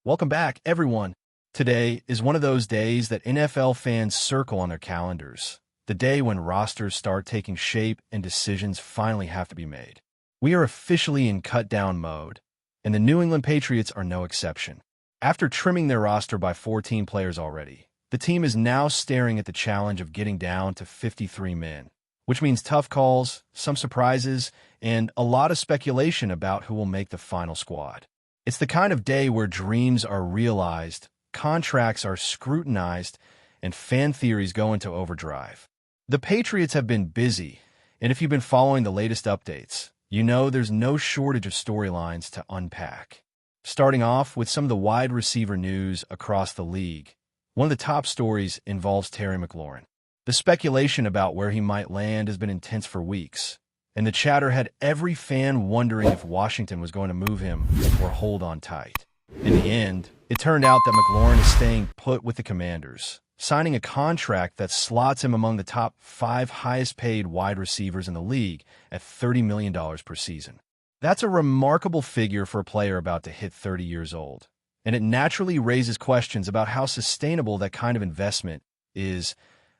Welcome back, everyone. Today is one of those days that NFL fans circle on their calendars, the day when rosters start taking shape and decisions finally have to be made. We are officially in cut-down mode, and the New England Patriots are no exception. After trimming their roster by 14 players already, the team is now staring at the challenge of getting down to 53 men, which means tough calls, some surprises, and a lot of speculation about who will make the final squad. It's the kind of day where dreams are realized, contracts are scrutinized, and fan theories go into overdrive. The Patriots have been busy, and if you've been following the latest updates, you know there's no shortage of storylines to unpack. Starting off with some of the wide receiver news across the league, one of the top stories involves Terry McLaurin. The speculation about where he might land has been intense for weeks, and the chatter had every fan wondering if Washington was going to move him or hold on tight. In the end, it turned out that McLaurin is staying put with the Commanders, signing a contract that slots him among the top 5 highest-paid wide receivers in the league at $30 million per season. That's a remarkable figure for a player about to hit 30 years old, and it naturally raises questions about how sustainable that kind of investment is,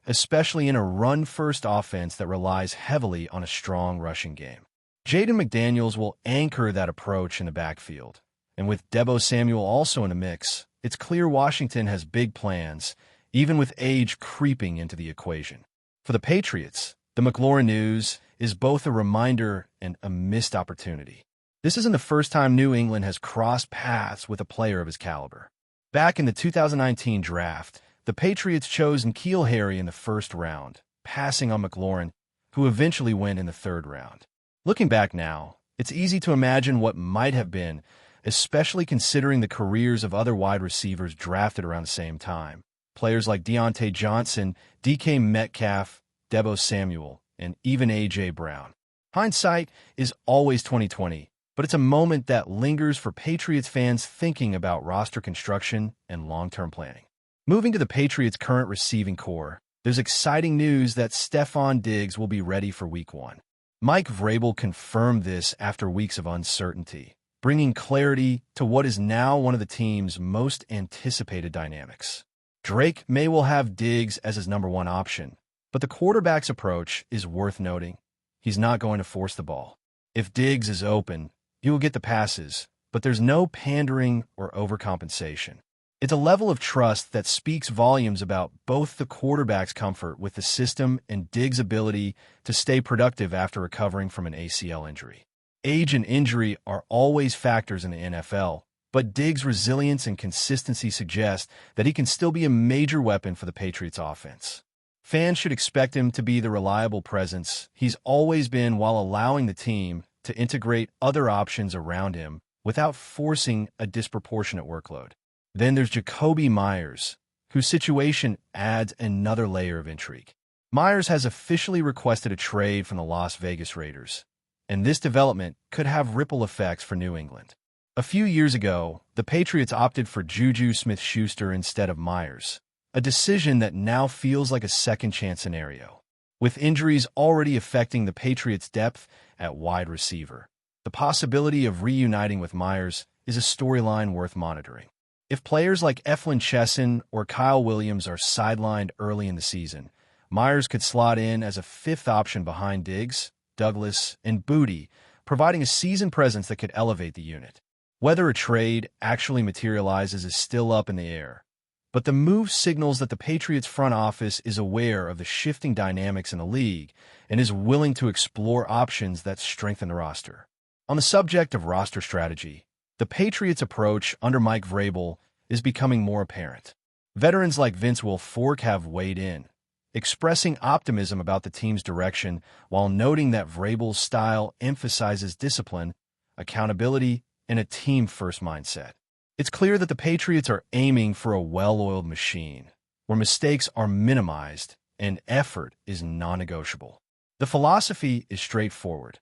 especially in a run-first offense that relies heavily on a strong rushing game. Jaden McDaniels will anchor that approach in the backfield, and with Deebo Samuel also in the mix, it's clear Washington has big plans, even with age creeping into the equation. For the Patriots, the McLaurin news is both a reminder and a missed opportunity. This isn't the first time New England has crossed paths with a player of his caliber. Back in the 2019 draft, the Patriots chose N'Keal Harry in the first round, passing on McLaurin, who eventually went in the third round. Looking back now, it's easy to imagine what might have been, especially considering the careers of other wide receivers drafted around the same time. Players like Deontay Johnson, DK Metcalf, Deebo Samuel, and even A.J. Brown. Hindsight is always 20/20, but it's a moment that lingers for Patriots fans thinking about roster construction and long-term planning. Moving to the Patriots' current receiving core, there's exciting news that Stefon Diggs will be ready for Week 1. Mike Vrabel confirmed this after weeks of uncertainty, bringing clarity to what is now one of the team's most anticipated dynamics. Drake may well have Diggs as his number one option, but the quarterback's approach is worth noting. He's not going to force the ball. If Diggs is open, he will get the passes, but there's no pandering or overcompensation. It's a level of trust that speaks volumes about both the quarterback's comfort with the system and Diggs' ability to stay productive after recovering from an ACL injury. Age and injury are always factors in the NFL, but Diggs' resilience and consistency suggest that he can still be a major weapon for the Patriots' offense. Fans should expect him to be the reliable presence he's always been while allowing the team to integrate other options around him without forcing a disproportionate workload. Then there's Jakobi Meyers, whose situation adds another layer of intrigue. Meyers has officially requested a trade from the Las Vegas Raiders, and this development could have ripple effects for New England. A few years ago, the Patriots opted for Juju Smith-Schuster instead of Meyers, a decision that now feels like a second-chance scenario. With injuries already affecting the Patriots' depth at wide receiver, the possibility of reuniting with Meyers is a storyline worth monitoring. If players like Eflin Chesson or Kyle Williams are sidelined early in the season, Meyers could slot in as a fifth option behind Diggs, Douglas, and Booty, providing a seasoned presence that could elevate the unit. Whether a trade actually materializes is still up in the air, but the move signals that the Patriots front office is aware of the shifting dynamics in the league and is willing to explore options that strengthen the roster. On the subject of roster strategy, the Patriots' approach under Mike Vrabel is becoming more apparent. Veterans like Vince Wilfork have weighed in, expressing optimism about the team's direction while noting that Vrabel's style emphasizes discipline, accountability, and a team-first mindset. It's clear that the Patriots are aiming for a well-oiled machine, where mistakes are minimized and effort is non-negotiable. The philosophy is straightforward.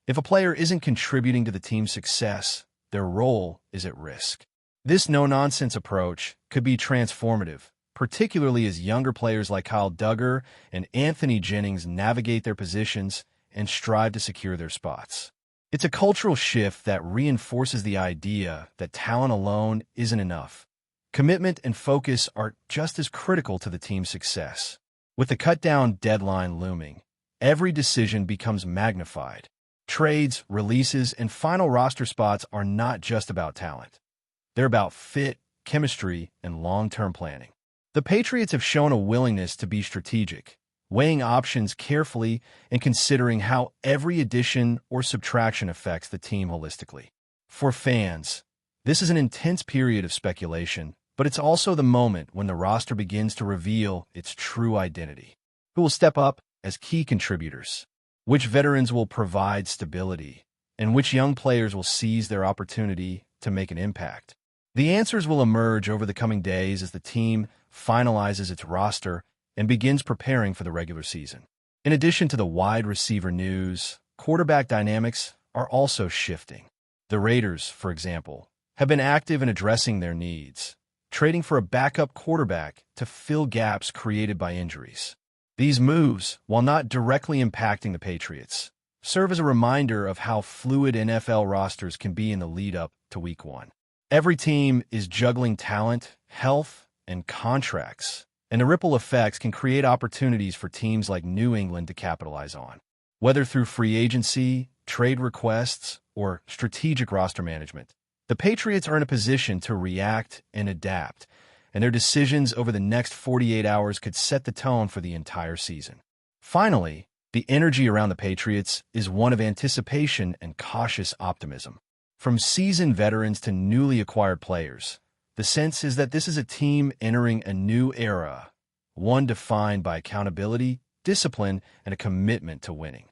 If a player isn't contributing to the team's success, their role is at risk. This no-nonsense approach could be transformative, particularly as younger players like Kyle Duggar and Anthony Jennings navigate their positions and strive to secure their spots. It's a cultural shift that reinforces the idea that talent alone isn't enough. Commitment and focus are just as critical to the team's success. With the cut-down deadline looming, every decision becomes magnified. Trades, releases, and final roster spots are not just about talent. They're about fit, chemistry, and long-term planning. The Patriots have shown a willingness to be strategic, weighing options carefully and considering how every addition or subtraction affects the team holistically. For fans, this is an intense period of speculation, but it's also the moment when the roster begins to reveal its true identity. Who will step up as key contributors? Which veterans will provide stability? And which young players will seize their opportunity to make an impact? The answers will emerge over the coming days as the team finalizes its roster and begins preparing for the regular season. In addition to the wide receiver news, quarterback dynamics are also shifting. The Raiders, for example, have been active in addressing their needs, trading for a backup quarterback to fill gaps created by injuries. These moves, while not directly impacting the Patriots, serve as a reminder of how fluid NFL rosters can be in the lead-up to Week 1. Every team is juggling talent, health, and contracts, and the ripple effects can create opportunities for teams like New England to capitalize on. Whether through free agency, trade requests, or strategic roster management, the Patriots are in a position to react and adapt, and their decisions over the next 48 hours could set the tone for the entire season. Finally, the energy around the Patriots is one of anticipation and cautious optimism. From seasoned veterans to newly acquired players, the sense is that this is a team entering a new era, one defined by accountability, discipline, and a commitment to winning.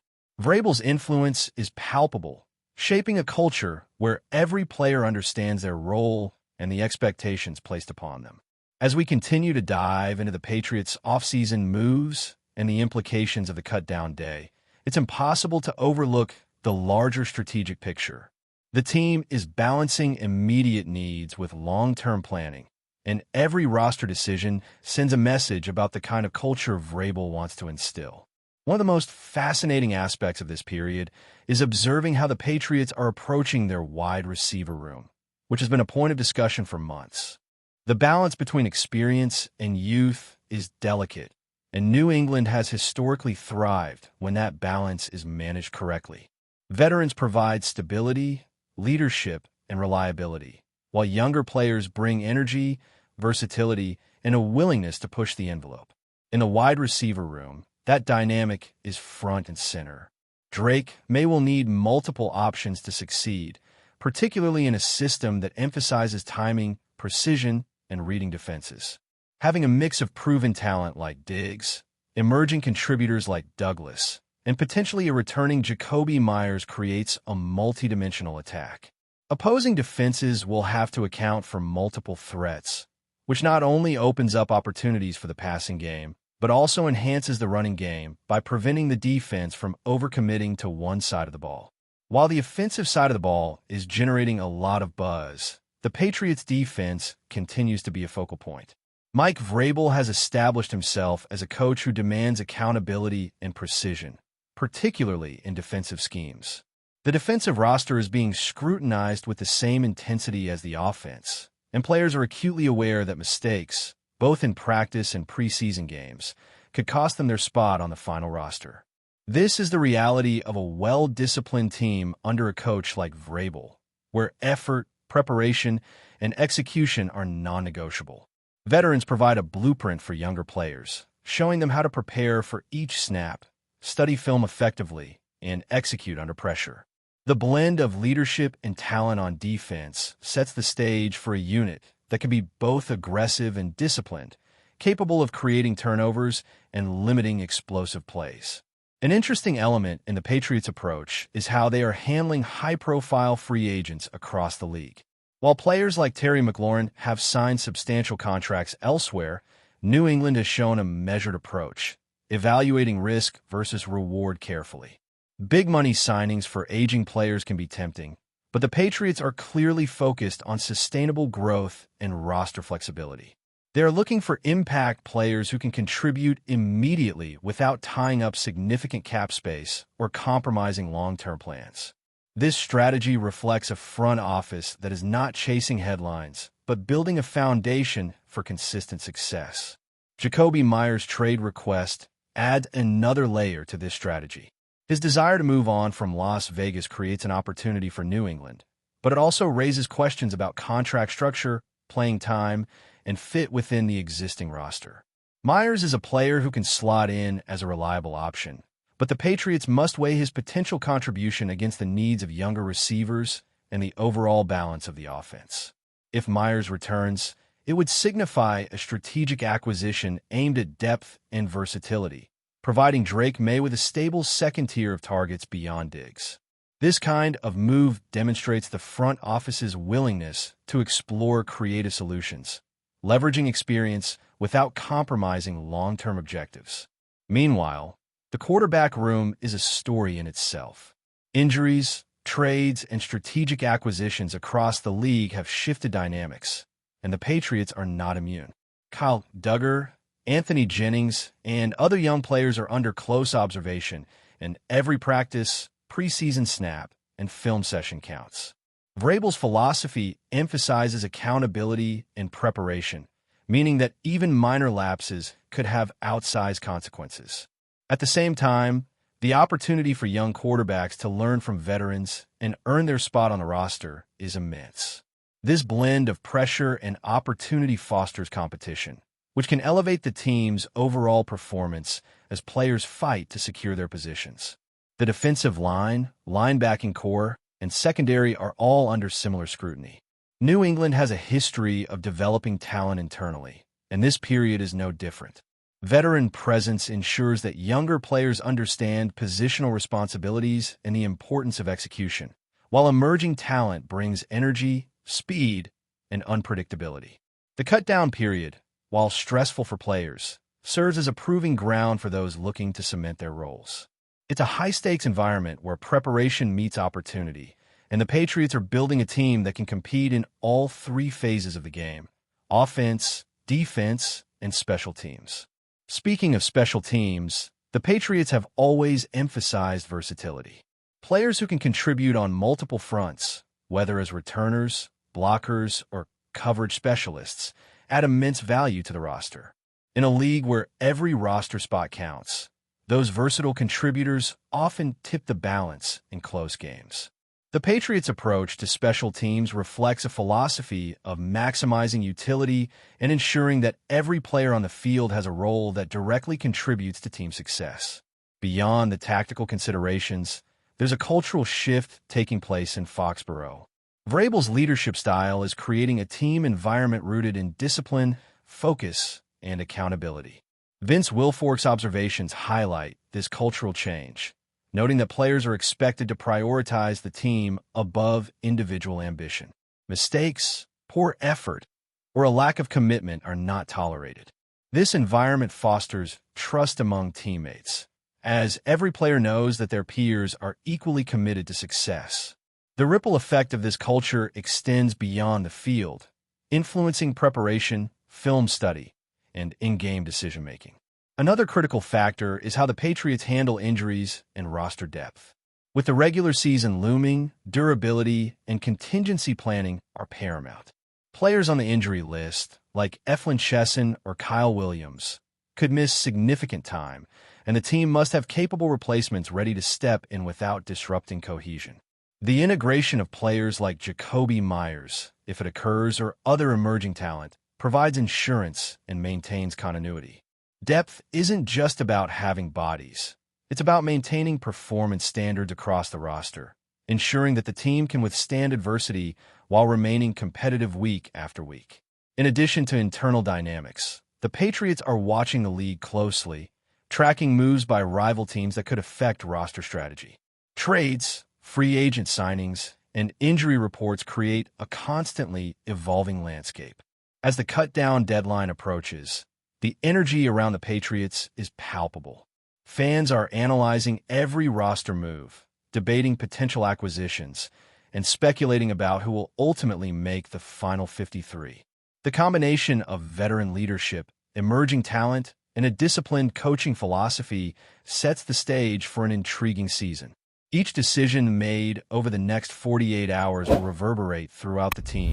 Vrabel's influence is palpable, shaping a culture where every player understands their role and the expectations placed upon them. As we continue to dive into the Patriots' offseason moves and the implications of the cut-down day, it's impossible to overlook the larger strategic picture. The team is balancing immediate needs with long-term planning, and every roster decision sends a message about the kind of culture Vrabel wants to instill. One of the most fascinating aspects of this period is observing how the Patriots are approaching their wide receiver room, which has been a point of discussion for months. The balance between experience and youth is delicate, and New England has historically thrived when that balance is managed correctly. Veterans provide stability, leadership, and reliability, while younger players bring energy, versatility, and a willingness to push the envelope. In the wide receiver room, that dynamic is front and center. Drake may well need multiple options to succeed, particularly in a system that emphasizes timing, precision, and reading defenses. Having a mix of proven talent like Diggs, emerging contributors like Douglas, and potentially a returning Jacoby Myers creates a multidimensional attack. Opposing defenses will have to account for multiple threats, which not only opens up opportunities for the passing game, but also enhances the running game by preventing the defense from overcommitting to one side of the ball. While the offensive side of the ball is generating a lot of buzz, the Patriots' defense continues to be a focal point. Mike Vrabel has established himself as a coach who demands accountability and precision, particularly in defensive schemes. The defensive roster is being scrutinized with the same intensity as the offense, and players are acutely aware that mistakes, both in practice and preseason games, could cost them their spot on the final roster. This is the reality of a well-disciplined team under a coach like Vrabel, where effort, preparation, and execution are non-negotiable. Veterans provide a blueprint for younger players, showing them how to prepare for each snap, study film effectively, and execute under pressure. The blend of leadership and talent on defense sets the stage for a unit that can be both aggressive and disciplined, capable of creating turnovers and limiting explosive plays. An interesting element in the Patriots' approach is how they are handling high-profile free agents across the league. While players like Terry McLaurin have signed substantial contracts elsewhere, New England has shown a measured approach, evaluating risk versus reward carefully. Big money signings for aging players can be tempting, but the Patriots are clearly focused on sustainable growth and roster flexibility. They are looking for impact players who can contribute immediately without tying up significant cap space or compromising long-term plans. This strategy reflects a front office that is not chasing headlines, but building a foundation for consistent success. Jakobi Meyers' trade request adds another layer to this strategy. His desire to move on from Las Vegas creates an opportunity for New England, but it also raises questions about contract structure, playing time, and fit within the existing roster. Meyers is a player who can slot in as a reliable option, but the Patriots must weigh his potential contribution against the needs of younger receivers and the overall balance of the offense. If Meyers returns, it would signify a strategic acquisition aimed at depth and versatility, providing Drake May with a stable second tier of targets beyond Diggs. This kind of move demonstrates the front office's willingness to explore creative solutions, leveraging experience without compromising long-term objectives. Meanwhile, the quarterback room is a story in itself. Injuries, trades, and strategic acquisitions across the league have shifted dynamics, and the Patriots are not immune. Kyle Duggar, Anthony Jennings, and other young players are under close observation, and every practice, preseason snap, and film session counts. Vrabel's philosophy emphasizes accountability and preparation, meaning that even minor lapses could have outsized consequences. At the same time, the opportunity for young quarterbacks to learn from veterans and earn their spot on the roster is immense. This blend of pressure and opportunity fosters competition, which can elevate the team's overall performance as players fight to secure their positions. The defensive line, linebacking core, and secondary are all under similar scrutiny. New England has a history of developing talent internally, and this period is no different. Veteran presence ensures that younger players understand positional responsibilities and the importance of execution, while emerging talent brings energy, speed, and unpredictability. The cut-down period, while stressful for players, serves as a proving ground for those looking to cement their roles. It's a high-stakes environment where preparation meets opportunity, and the Patriots are building a team that can compete in all three phases of the game: offense, defense, and special teams. Speaking of special teams, the Patriots have always emphasized versatility. Players who can contribute on multiple fronts, whether as returners, blockers, or coverage specialists, add immense value to the roster. In a league where every roster spot counts, those versatile contributors often tip the balance in close games. The Patriots' approach to special teams reflects a philosophy of maximizing utility and ensuring that every player on the field has a role that directly contributes to team success. Beyond the tactical considerations, there's a cultural shift taking place in Foxborough. Vrabel's leadership style is creating a team environment rooted in discipline, focus, and accountability. Vince Wilfork's observations highlight this cultural change, noting that players are expected to prioritize the team above individual ambition. Mistakes, poor effort, or a lack of commitment are not tolerated. This environment fosters trust among teammates, as every player knows that their peers are equally committed to success. The ripple effect of this culture extends beyond the field, influencing preparation, film study, and in-game decision-making. Another critical factor is how the Patriots handle injuries and roster depth. With the regular season looming, durability and contingency planning are paramount. Players on the injury list, like Eflin Chesson or Kyle Williams, could miss significant time, and the team must have capable replacements ready to step in without disrupting cohesion. The integration of players like Jakobi Meyers, if it occurs, or other emerging talent, provides insurance and maintains continuity. Depth isn't just about having bodies. It's about maintaining performance standards across the roster, ensuring that the team can withstand adversity while remaining competitive week after week. In addition to internal dynamics, the Patriots are watching the league closely, tracking moves by rival teams that could affect roster strategy. Trades, free agent signings, and injury reports create a constantly evolving landscape. As the cut-down deadline approaches, the energy around the Patriots is palpable. Fans are analyzing every roster move, debating potential acquisitions, and speculating about who will ultimately make the final 53. The combination of veteran leadership, emerging talent, and a disciplined coaching philosophy sets the stage for an intriguing season. Each decision made over the next 48 hours will reverberate throughout the team,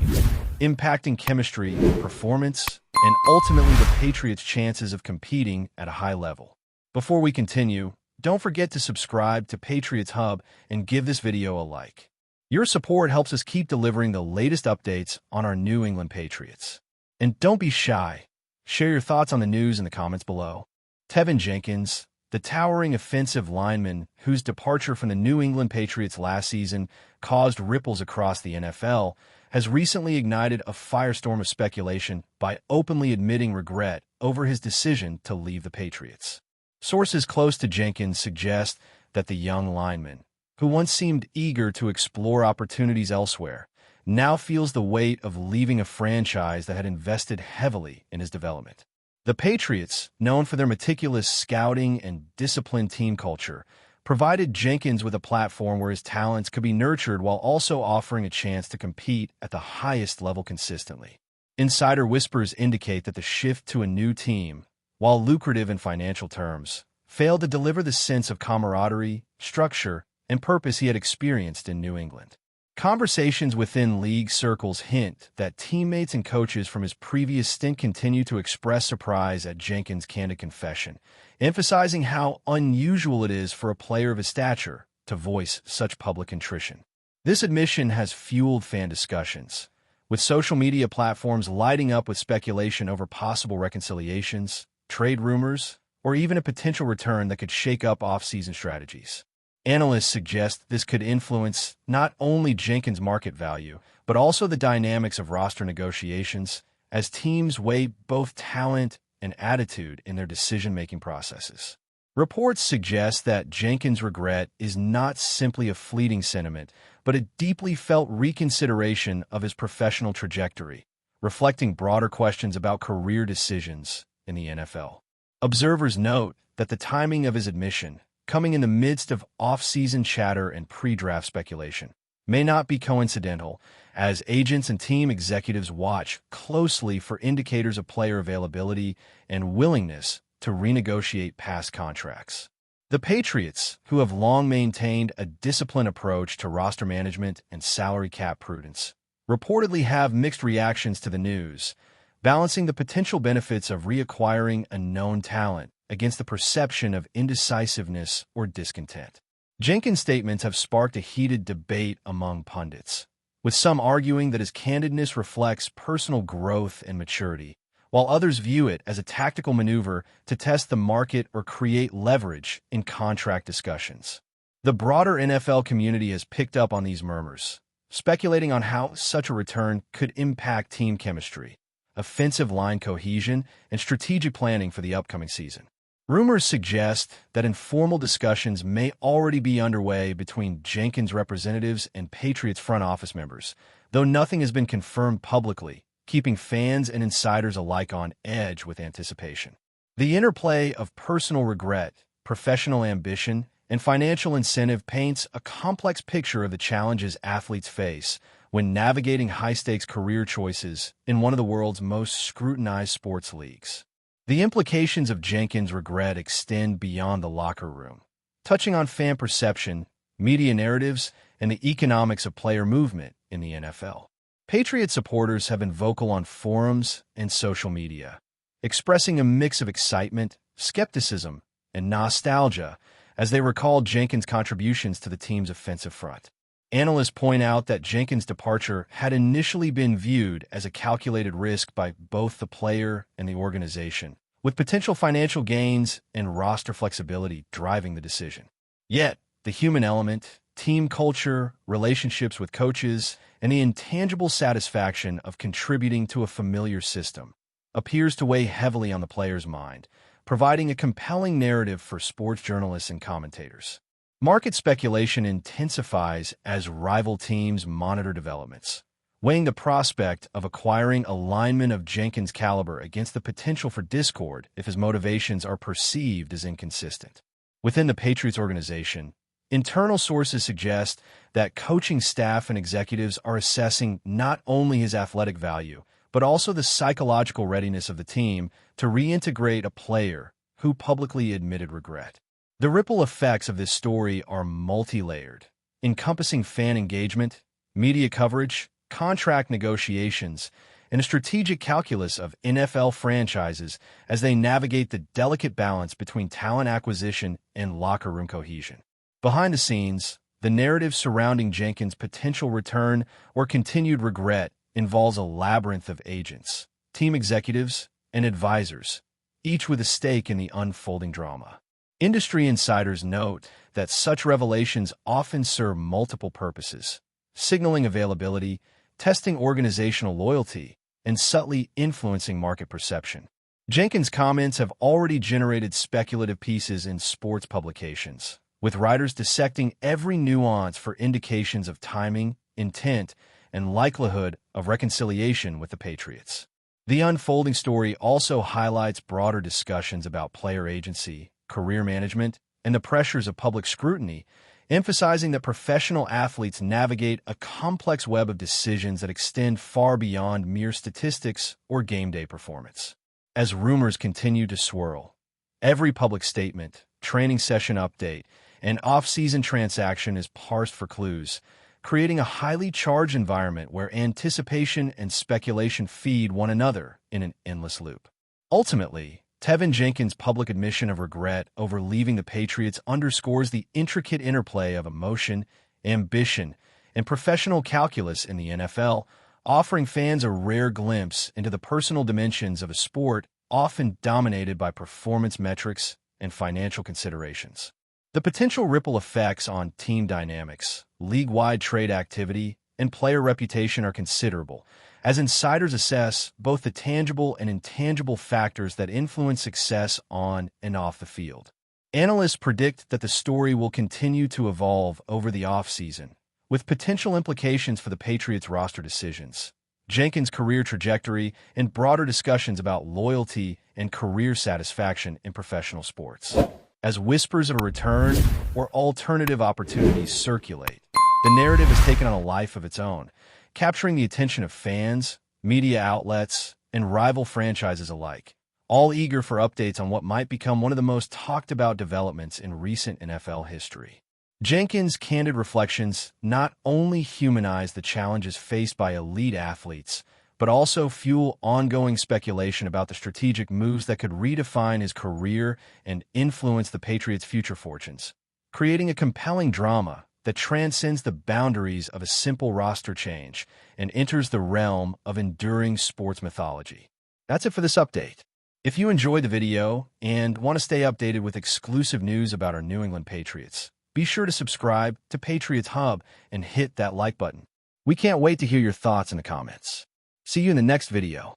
impacting chemistry, performance, and ultimately the Patriots' chances of competing at a high level. Before we continue, don't forget to subscribe to Patriots Hub and give this video a like. Your support helps us keep delivering the latest updates on our New England Patriots. And don't be shy. Share your thoughts on the news in the comments below. TEVEN Jenkins, the towering offensive lineman whose departure from the New England Patriots last season caused ripples across the NFL, has recently ignited a firestorm of speculation by openly admitting regret over his decision to leave the Patriots. Sources close to Jenkins suggest that the young lineman, who once seemed eager to explore opportunities elsewhere, now feels the weight of leaving a franchise that had invested heavily in his development. The Patriots, known for their meticulous scouting and disciplined team culture, provided Jenkins with a platform where his talents could be nurtured while also offering a chance to compete at the highest level consistently. Insider whispers indicate that the shift to a new team, while lucrative in financial terms, failed to deliver the sense of camaraderie, structure, and purpose he had experienced in New England. Conversations within league circles hint that teammates and coaches from his previous stint continue to express surprise at Jenkins' candid confession, emphasizing how unusual it is for a player of his stature to voice such public contrition. This admission has fueled fan discussions, with social media platforms lighting up with speculation over possible reconciliations, trade rumors, or even a potential return that could shake up off-season strategies. Analysts suggest this could influence not only Jenkins' market value, but also the dynamics of roster negotiations as teams weigh both talent and attitude in their decision-making processes. Reports suggest that Jenkins' regret is not simply a fleeting sentiment, but a deeply felt reconsideration of his professional trajectory, reflecting broader questions about career decisions in the NFL. Observers note that the timing of his admission, coming in the midst of off-season chatter and pre-draft speculation, may not be coincidental, as agents and team executives watch closely for indicators of player availability and willingness to renegotiate past contracts. The Patriots, who have long maintained a disciplined approach to roster management and salary cap prudence, reportedly have mixed reactions to the news, balancing the potential benefits of reacquiring a known talent against the perception of indecisiveness or discontent. Jenkins' statements have sparked a heated debate among pundits, with some arguing that his candidness reflects personal growth and maturity, while others view it as a tactical maneuver to test the market or create leverage in contract discussions. The broader NFL community has picked up on these murmurs, speculating on how such a return could impact team chemistry, offensive line cohesion, and strategic planning for the upcoming season. Rumors suggest that informal discussions may already be underway between Jenkins' representatives and Patriots front office members, though nothing has been confirmed publicly, keeping fans and insiders alike on edge with anticipation. The interplay of personal regret, professional ambition, and financial incentive paints a complex picture of the challenges athletes face when navigating high-stakes career choices in one of the world's most scrutinized sports leagues. The implications of Jenkins' regret extend beyond the locker room, touching on fan perception, media narratives, and the economics of player movement in the NFL. Patriots supporters have been vocal on forums and social media, expressing a mix of excitement, skepticism, and nostalgia as they recall Jenkins' contributions to the team's offensive front. Analysts point out that Jenkins' departure had initially been viewed as a calculated risk by both the player and the organization, with potential financial gains and roster flexibility driving the decision. Yet, the human element, team culture, relationships with coaches, and the intangible satisfaction of contributing to a familiar system appears to weigh heavily on the player's mind, providing a compelling narrative for sports journalists and commentators. Market speculation intensifies as rival teams monitor developments, weighing the prospect of acquiring a lineman of Jenkins' caliber against the potential for discord if his motivations are perceived as inconsistent. Within the Patriots organization, internal sources suggest that coaching staff and executives are assessing not only his athletic value, but also the psychological readiness of the team to reintegrate a player who publicly admitted regret. The ripple effects of this story are multi-layered, encompassing fan engagement, media coverage, contract negotiations, and a strategic calculus of NFL franchises as they navigate the delicate balance between talent acquisition and locker room cohesion. Behind the scenes, the narrative surrounding Jenkins' potential return or continued regret involves a labyrinth of agents, team executives, and advisors, each with a stake in the unfolding drama. Industry insiders note that such revelations often serve multiple purposes: signaling availability, testing organizational loyalty, and subtly influencing market perception. Jenkins' comments have already generated speculative pieces in sports publications, with writers dissecting every nuance for indications of timing, intent, and likelihood of reconciliation with the Patriots. The unfolding story also highlights broader discussions about player agency, career management, and the pressures of public scrutiny, emphasizing that professional athletes navigate a complex web of decisions that extend far beyond mere statistics or game day performance. As rumors continue to swirl, every public statement, training session update, and off-season transaction is parsed for clues, creating a highly charged environment where anticipation and speculation feed one another in an endless loop. Ultimately, TEVEN Jenkins' public admission of regret over leaving the Patriots underscores the intricate interplay of emotion, ambition, and professional calculus in the NFL, offering fans a rare glimpse into the personal dimensions of a sport often dominated by performance metrics and financial considerations. The potential ripple effects on team dynamics, league-wide trade activity, and player reputation are considerable, as insiders assess both the tangible and intangible factors that influence success on and off the field. Analysts predict that the story will continue to evolve over the offseason, with potential implications for the Patriots roster decisions, Jenkins' career trajectory, and broader discussions about loyalty and career satisfaction in professional sports. As whispers of a return or alternative opportunities circulate, the narrative has taken on a life of its own, capturing the attention of fans, media outlets, and rival franchises alike, all eager for updates on what might become one of the most talked-about developments in recent NFL history. Jenkins' candid reflections not only humanize the challenges faced by elite athletes, but also fuel ongoing speculation about the strategic moves that could redefine his career and influence the Patriots' future fortunes, creating a compelling drama that transcends the boundaries of a simple roster change and enters the realm of enduring sports mythology. That's it for this update. If you enjoyed the video and want to stay updated with exclusive news about our New England Patriots, be sure to subscribe to Patriots Hub and hit that like button. We can't wait to hear your thoughts in the comments. See you in the next video.